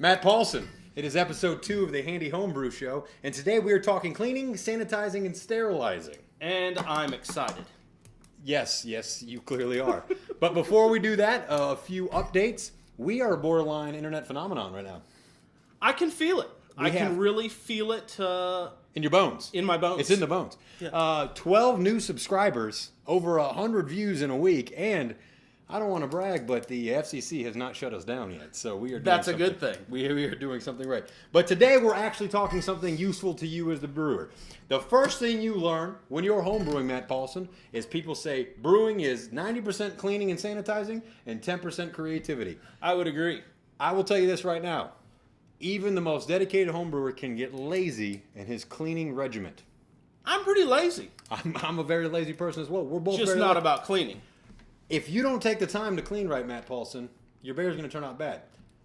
Matt Paulson. It is episode 2 of the Handy Homebrew Show, and today we are talking cleaning, sanitizing, and sterilizing. And I'm excited. Yes, you clearly are. But before we do that, a few updates. We are a borderline internet phenomenon right now. I can feel it. I can really feel it. In your bones. In my bones. It's in the bones. Yeah. 12 new subscribers, over 100 views in a week, and I don't want to brag, but the FCC has not shut us down yet, so we are doing That's a good thing. We are doing something right. But today we're actually talking something useful to you as the brewer. The first thing you learn when you're homebrewing, Matt Paulson, is people say brewing is 90% cleaning and sanitizing and 10% creativity. I would agree. I will tell you this right now. Even the most dedicated homebrewer can get lazy in his cleaning regiment. I'm pretty lazy. I'm a very lazy person as well. We're both Just very not lazy. about cleaning. If you don't take the time to clean right, Matt Paulson, your beer is going to turn out bad.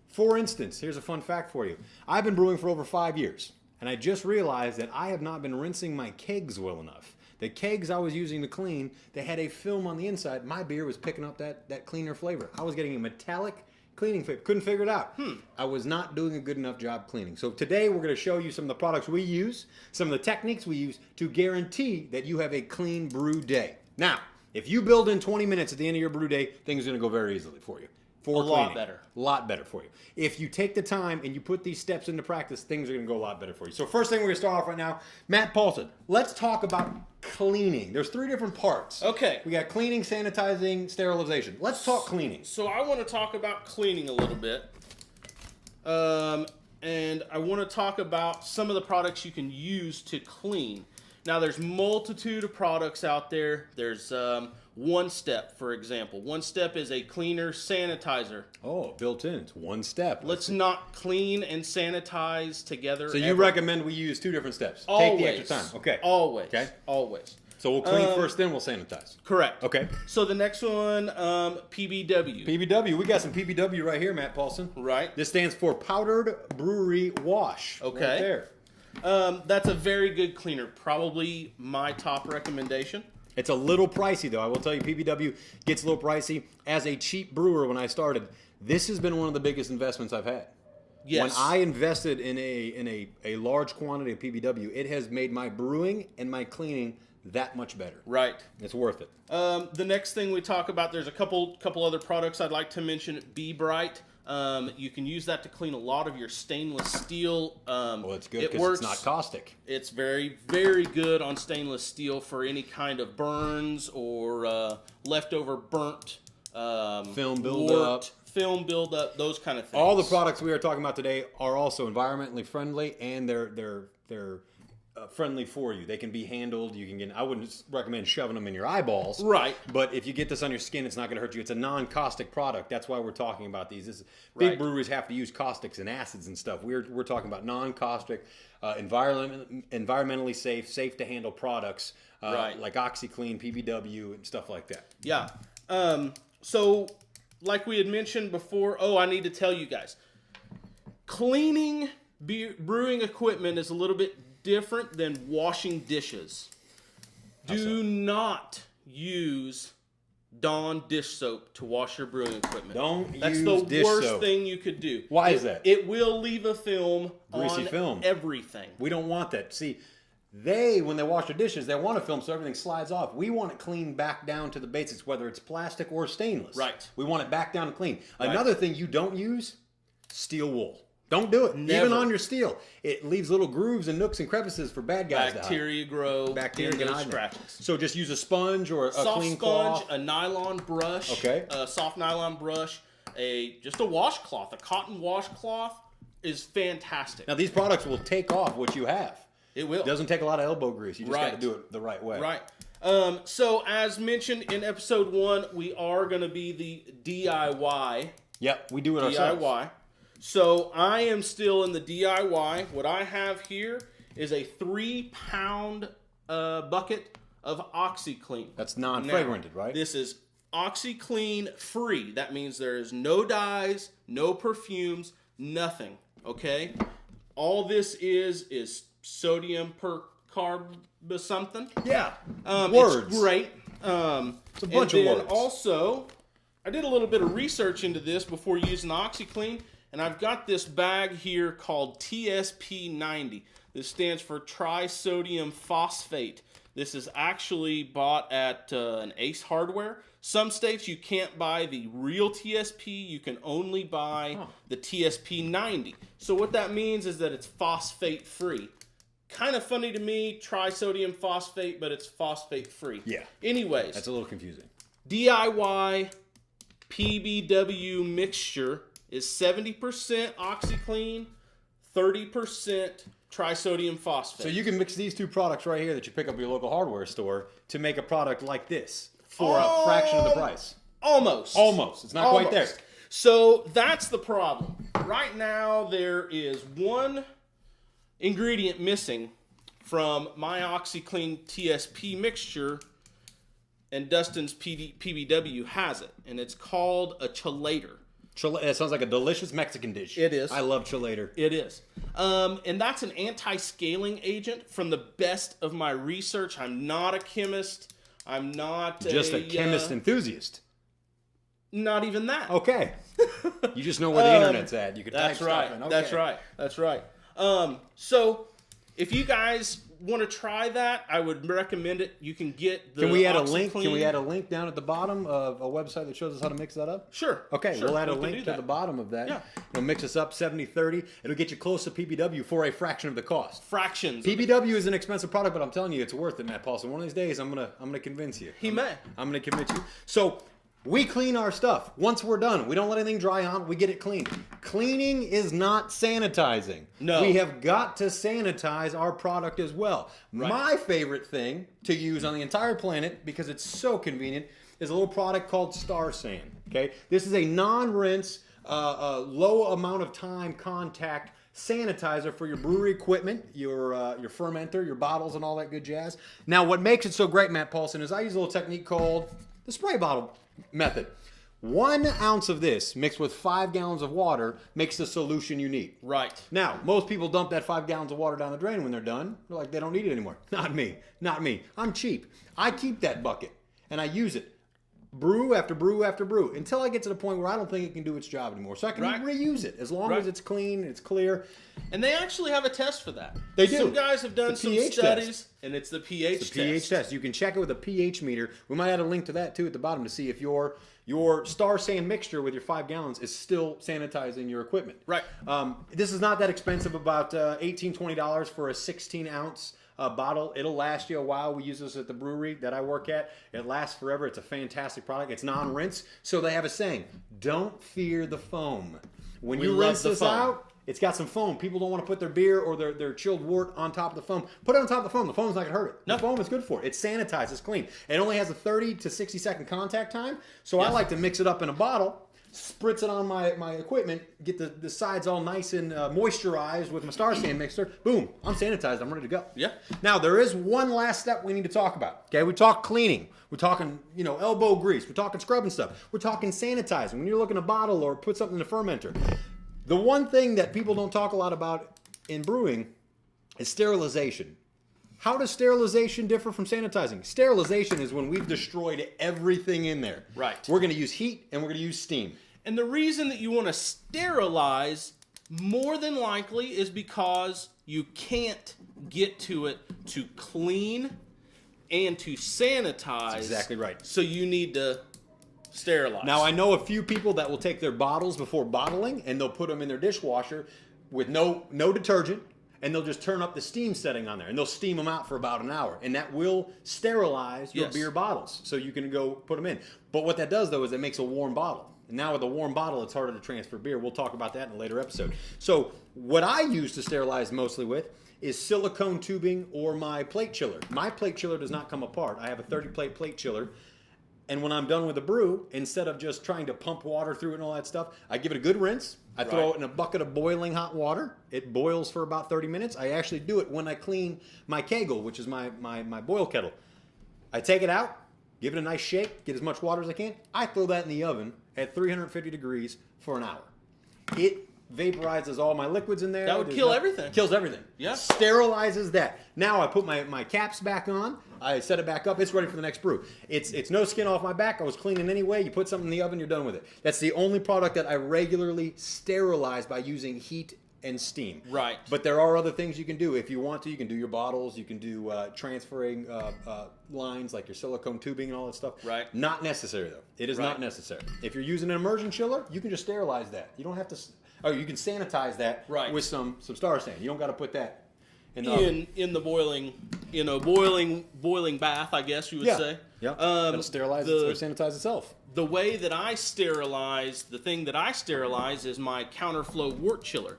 For instance, here's a fun fact for you. I've been brewing for over 5 years, and I just realized that I have not been rinsing my kegs well enough. The kegs I was using to clean, they had a film on the inside. My beer was picking up that cleaner flavor. I was getting a metallic cleaning flavor. Couldn't figure it out. I was not doing a good enough job cleaning. So today we're going to show you some of the products we use, some of the techniques we use to guarantee that you have a clean brew day. Now, if you build in 20 minutes at the end of your brew day, things are going to go very easily for you. A lot better. A lot better for you. If you take the time and you put these steps into practice, things are going to go a lot better for you. So first thing we're going to start off right now, Matt Paulson, let's talk about cleaning. There's 3 different parts. Okay. We got cleaning, sanitizing, sterilization. Let's talk cleaning. So I want to talk about cleaning a little bit. And I want to talk about some of the products you can use to clean. Now, there's multitude of products out there. There's One Step, for example. One Step is a cleaner sanitizer. Oh, built in. It's 1 step. Let's not clean and sanitize together. So you recommend we use 2 different steps. Always. Take the extra time. Okay. Always. Okay. Always. So we'll clean first, then we'll sanitize. Correct. Okay. So the next one, PBW. PBW. We got some PBW right here, Matt Paulson. Right. This stands for Powdered Brewery Wash. Okay. Right there. That's a very good cleaner. Probably my top recommendation. It's a little pricey, though. I will tell you, PBW gets a little pricey. As a cheap brewer when I started, this has been one of the biggest investments I've had. Yes. When I invested in a large quantity of PBW, it has made my brewing and my cleaning that much better. Right. It's worth it. The next thing we talk about, there's a couple other products I'd like to mention. Be Bright. You can use that to clean a lot of your stainless steel. Well, it's good because it's not caustic. It's very, very good on stainless steel for any kind of burns or leftover burnt Film buildup. Film buildup, those kind of things. All the products we are talking about today are also environmentally friendly, and they're friendly for you. They can be handled. You can get. I wouldn't recommend shoving them in your eyeballs. Right. But if you get this on your skin, it's not going to hurt you. It's a non-caustic product. That's why we're talking about these. Big breweries have to use caustics and acids and stuff. We're talking about non-caustic, environmentally safe to handle products like OxyClean, PBW, and stuff like that. Yeah. So, like we had mentioned before, I need to tell you guys, cleaning brewing equipment is a little bit different than washing dishes. Do not use Dawn dish soap to wash your brewing equipment. That's the worst thing you could do. Why is that? It will leave a film Greasy on film. everything. We don't want that. See, when they wash their dishes, they want a film so everything slides off. We want it clean back down to the basics, whether it's plastic or stainless. Right. We want it back down and clean. Right. Another thing you don't use, steel wool. Don't do it. Never. Even on your steel. It leaves little grooves and nooks and crevices for bad guys Bacteria grow. Bacteria can hide scratches. So just use a sponge or a Soft clean sponge, cloth. a nylon brush. Okay. A soft nylon brush. Just a washcloth. A cotton washcloth is fantastic. Now these products will take off what you have. It will. It doesn't take a lot of elbow grease. You just got to Right. do it the right way. Right. So as mentioned in episode 1, we are going to be the DIY. Yep, we do it ourselves. DIY. So I am still in the DIY. What I have here is a 3-pound bucket of OxyClean. That's non-fragranted, right? This is OxyClean free. That means there is no dyes, no perfumes, nothing. Okay? All this is sodium percarb something. Yeah. Words. It's great. It's a bunch of words. Also, I did a little bit of research into this before using OxyClean, And I've got this bag here called TSP90. This stands for trisodium phosphate. This is actually bought at an Ace Hardware. Some states you can't buy the real TSP. You can only buy the TSP90. So what that means is that it's phosphate free. Kind of funny to me, trisodium phosphate, but it's phosphate free. Yeah. Anyways. That's a little confusing. DIY PBW mixture is 70% OxyClean, 30% trisodium phosphate. So you can mix these two products right here that you pick up at your local hardware store to make a product like this for a fraction of the price. Almost. It's not quite there. So that's the problem. Right now there is one ingredient missing from my OxyClean TSP mixture, and Dustin's PBW has it, and it's called a chelator. It sounds like a delicious Mexican dish. It is. I love chelator. It is. And that's an anti-scaling agent from the best of my research. I'm not a chemist. I'm not just a chemist enthusiast. Not even that. Okay. You just know where the internet's at. You could type right. stuff in. Okay. That's right. That's right. So if you guys want to try that, I would recommend it. You can get the Can we add a link? OxyClean. Can we add a link down at the bottom of a website that shows us how to mix that up? Sure. Okay, sure. we'll add a We can link do to that. the bottom of that. Yeah. It'll mix us up 70-30. It'll get you close to PBW for a fraction of the cost. Fractions. PBW is an expensive product, but I'm telling you, it's worth it, Matt Paulson. One of these days, I'm gonna convince you. He may. I'm gonna convince you. So we clean our stuff. Once we're done, we don't let anything dry on. We get it clean. Cleaning is not sanitizing. No. We have got to sanitize our product as well. Right. My favorite thing to use on the entire planet, because it's so convenient, is a little product called Star San. Okay, this is a non-rinse, low amount of time contact sanitizer for your brewery equipment, your fermenter, your bottles, and all that good jazz. Now, what makes it so great, Matt Paulson, is I use a little technique called the spray bottle method. 1 ounce of this mixed with 5 gallons of water makes the solution you need. Right. Now, most people dump that 5 gallons of water down the drain when they're done. They're like, they don't need it anymore. Not me. Not me. I'm cheap. I keep that bucket and I use it. Brew after brew after brew until I get to the point where I don't think it can do its job anymore. So I can reuse it as long as it's clean, it's clear. And they actually have a test for that. They do. Some guys have done The some pH studies, test. and it's the pH It's test. a pH test. You can check it with a pH meter. We might add a link to that too at the bottom to see if your Star San mixture with your 5 gallons is still sanitizing your equipment. Right. This is not that expensive, about $18, $20 for a 16-ounce bottle. It'll last you a while. We use this at the brewery that I work at. It lasts forever. It's a fantastic product. It's non-rinse. So they have a saying, don't fear the foam. When We you love rinse the this foam. out, it's got some foam. People don't want to put their beer or their chilled wort on top of the foam. Put it on top of the foam. The foam's not going to hurt it. No. The foam is good for it. It's sanitized. It's clean. It only has a 30 to 60 second contact time. So I like to mix it up in a bottle, spritz it on my equipment, get the sides all nice and moisturized with my Star San mixer. Boom. I'm sanitized. I'm ready to go. Yeah. Now, there is one last step we need to talk about. Okay, we talk cleaning. We're talking, elbow grease. We're talking scrubbing stuff. We're talking sanitizing. When you're looking to bottle or put something in the fermenter. The one thing that people don't talk a lot about in brewing is sterilization. How does sterilization differ from sanitizing? Sterilization is when we've destroyed everything in there. Right. We're going to use heat and we're going to use steam. And the reason that you want to sterilize more than likely is because you can't get to it to clean and to sanitize. That's exactly right. So you need to sterilize. Now, I know a few people that will take their bottles before bottling and they'll put them in their dishwasher with no detergent, and they'll just turn up the steam setting on there and they'll steam them out for about an hour, and that will sterilize your beer bottles so you can go put them in. But what that does, though, is it makes a warm bottle. And now with a warm bottle, it's harder to transfer beer. We'll talk about that in a later episode. So what I use to sterilize mostly with is silicone tubing or my plate chiller. My plate chiller does not come apart. I have a 30-plate plate chiller. And when I'm done with the brew, instead of just trying to pump water through it and all that stuff, I give it a good rinse. I throw it in a bucket of boiling hot water. It boils for about 30 minutes. I actually do it when I clean my kegel, which is my boil kettle. I take it out, give it a nice shake, get as much water as I can. I throw that in the oven at 350 degrees for an hour. It vaporizes all my liquids in there. That would kill everything. Kills everything. Yeah. Sterilizes that. Now I put my caps back on. I set it back up. It's ready for the next brew. It's no skin off my back. I was cleaning anyway. You put something in the oven, you're done with it. That's the only product that I regularly sterilize by using heat and steam. Right. But there are other things you can do. If you want to, you can do your bottles. You can do transferring lines like your silicone tubing and all that stuff. Right. Not necessary, though. It is not necessary. If you're using an immersion chiller, you can just sterilize that. You don't have to... Oh, you can sanitize that with some Star San. You don't got to put that in the boiling bath, I guess you would say. Yeah. It'll sterilize or sanitize itself. The way that I sterilize, the thing that I sterilize is my counterflow wort chiller.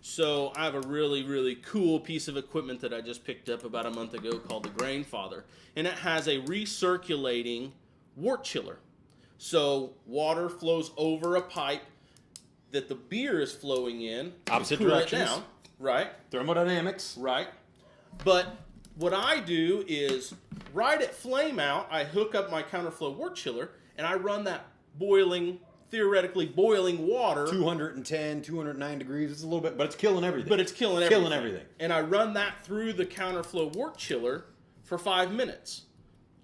So I have a really, really cool piece of equipment that I just picked up about a month ago called the Grainfather. And it has a recirculating wort chiller. So water flows over a pipe that the beer is flowing in. Opposite directions. Down, right. Thermodynamics. Right. But what I do is, right at flame out, I hook up my counterflow wort chiller, and I run that theoretically boiling water. 210, 209 degrees. It's a little bit, but it's killing everything. Killing everything. And I run that through the counterflow wort chiller for 5 minutes.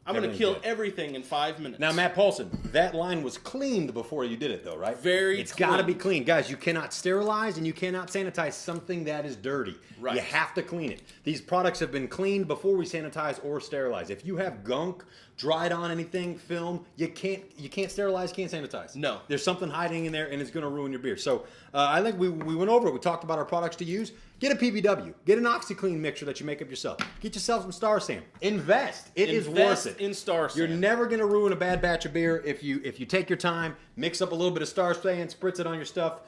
I'm going to kill everything in 5 minutes. Now, Matt Paulson, that line was cleaned before you did it, though, right? It's got to be clean. Guys, you cannot sterilize and you cannot sanitize something that is dirty. Right. You have to clean it. These products have been cleaned before we sanitize or sterilize. If you have gunk, dried on anything, film, you can't sterilize, can't sanitize. No. There's something hiding in there, and it's going to ruin your beer. So I think we went over it. We talked about our products to use. Get a PBW. Get an OxyClean mixture that you make up yourself. Get yourself some Star San. Invest. It is worth it. In Star San. You're never going to ruin a bad batch of beer if you take your time, mix up a little bit of Star San, spritz it on your stuff,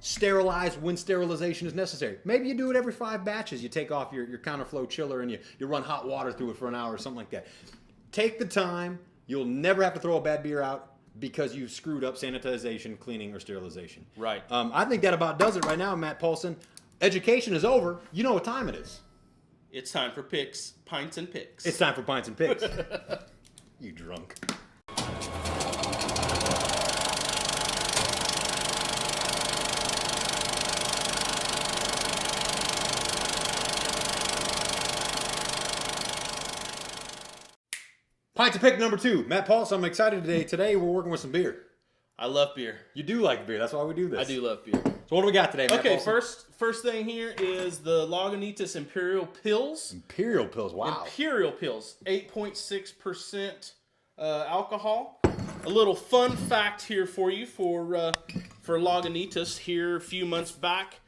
sterilize when sterilization is necessary. Maybe you do it every 5 batches. You take off your counterflow chiller and you run hot water through it for an hour or something like that. Take the time. You'll never have to throw a bad beer out because you've screwed up sanitization, cleaning, or sterilization. Right. I think that about does it right now, Matt Paulson. Education is over. You know what time it is. It's time for picks, pints and picks. It's time for pints and picks. You drunk. Pints and pick number 2. Matt Paulson, I'm excited today. Today we're working with some beer. I love beer. You do like beer. That's why we do this. I do love beer. So what do we got today, Matt Paulson? First thing here is the Lagunitas Imperial Pils. Imperial Pils, wow. Imperial Pils, 8.6% alcohol. A little fun fact here for you for Lagunitas. Here a few months back,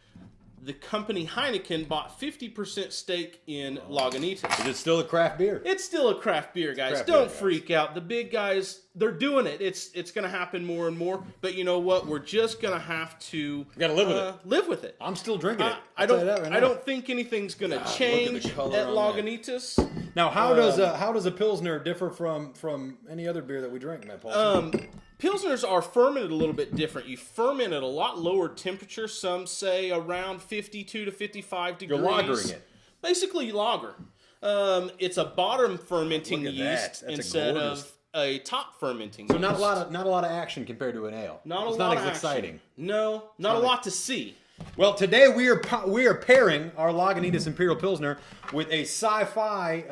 the company Heineken bought 50% stake in Lagunitas. Is it still a craft beer? It's still a craft beer, guys. Don't freak out. The big guys, they're doing it. It's going to happen more and more. But you know what? We're just going to have to live with it. I'm still drinking it. I don't think anything's going to change at Lagunitas. Now, how does a Pilsner differ from any other beer that we drink, Matt Paulson? Pilsners are fermented a little bit different. You ferment at a lot lower temperature. Some say around 52 to 55 degrees. You're lagering it. Basically, lager. It's a bottom fermenting yeast instead of a top fermenting yeast. So not a lot of action compared to an ale. Not as exciting. No, not a lot to see. Well, today we are pairing our Lagunitas Imperial Pilsner with a sci-fi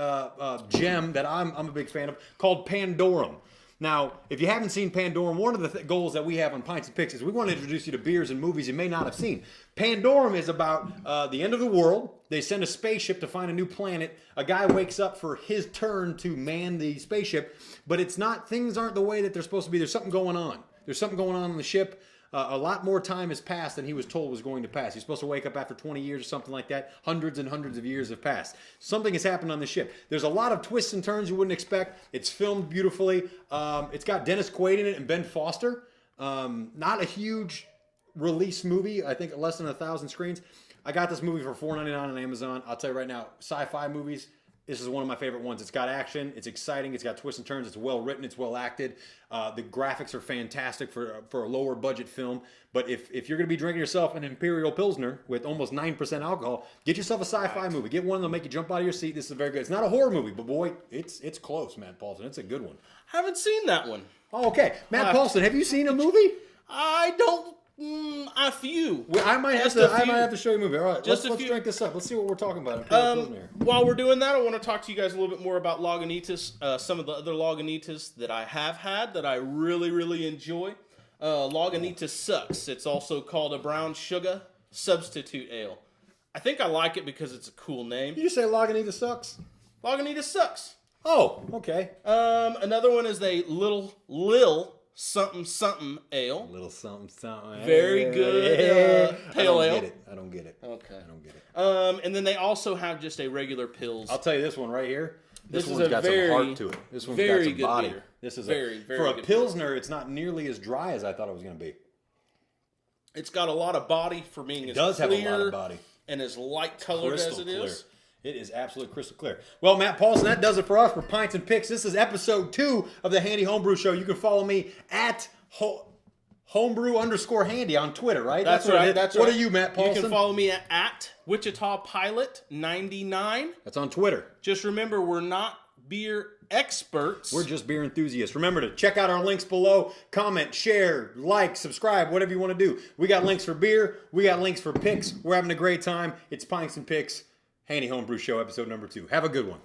gem that I'm a big fan of called Pandorum. Now, if you haven't seen Pandorum, one of the goals that we have on Pints and Picks is we want to introduce you to beers and movies you may not have seen. Pandorum is about the end of the world. They send a spaceship to find a new planet. A guy wakes up for his turn to man the spaceship, but things aren't the way that they're supposed to be. There's something going on. There's something going on the ship. A lot more time has passed than he was told was going to pass. He's supposed to wake up after 20 years or something like that. Hundreds and hundreds of years have passed. Something has happened on the ship. There's a lot of twists and turns you wouldn't expect. It's filmed beautifully. It's got Dennis Quaid in it and Ben Foster. Not a huge release movie. I think less than 1,000 screens. I got this movie for $4.99 on Amazon. I'll tell you right now, sci-fi movies, this is one of my favorite ones. It's got action, it's exciting, it's got twists and turns, it's well written, it's well acted. The graphics are fantastic for a lower budget film. But if you're going to be drinking yourself an Imperial Pilsner with almost 9% alcohol, get yourself a sci-fi movie. Get one that'll make you jump out of your seat. This is very good. It's not a horror movie, but boy, it's close, Matt Paulson. It's a good one. Haven't seen that one. Oh, okay. Matt Paulson, have you seen a movie? I don't A few. Well, I might have to show you a movie. All right, Just let's a few. drink this up. Let's see what we're talking about. Imperial Pilsner. While we're doing that, I want to talk to you guys a little bit more about Lagunitas. Some of the other Lagunitas that I have had that I really, really enjoy. Lagunitas Sucks. It's also called a brown sugar substitute ale. I think I like it because it's a cool name. Did you say Lagunitas sucks? Lagunitas Sucks. Oh, okay. Another one is a Lil something something ale. Little something. Very good pale ale. I don't get it. Okay. I don't get it. And then they also have just a regular Pils. I'll tell you this one right here. This is one's a got very, some heart to it. This one's got very some good body. beer. This is very for a good Pilsner, it's not nearly as dry as I thought it was going to be. It's got a lot of body for being It does clear have a lot of body. and as light colored as Crystal it clear. is. It is absolutely crystal clear. Well, Matt Paulson, that does it for us for Pints and Picks. This is episode 2 of the Handy Homebrew Show. You can follow me at homebrew_handy on Twitter, right? That's right. What are you, Matt Paulson? You can follow me at Wichita Pilot 99. That's on Twitter. Just remember, we're not beer experts. We're just beer enthusiasts. Remember to check out our links below. Comment, share, like, subscribe, whatever you want to do. We got links for beer. We got links for picks. We're having a great time. It's Pints and Picks, Handy Homebrew Show, episode number 2. Have a good one.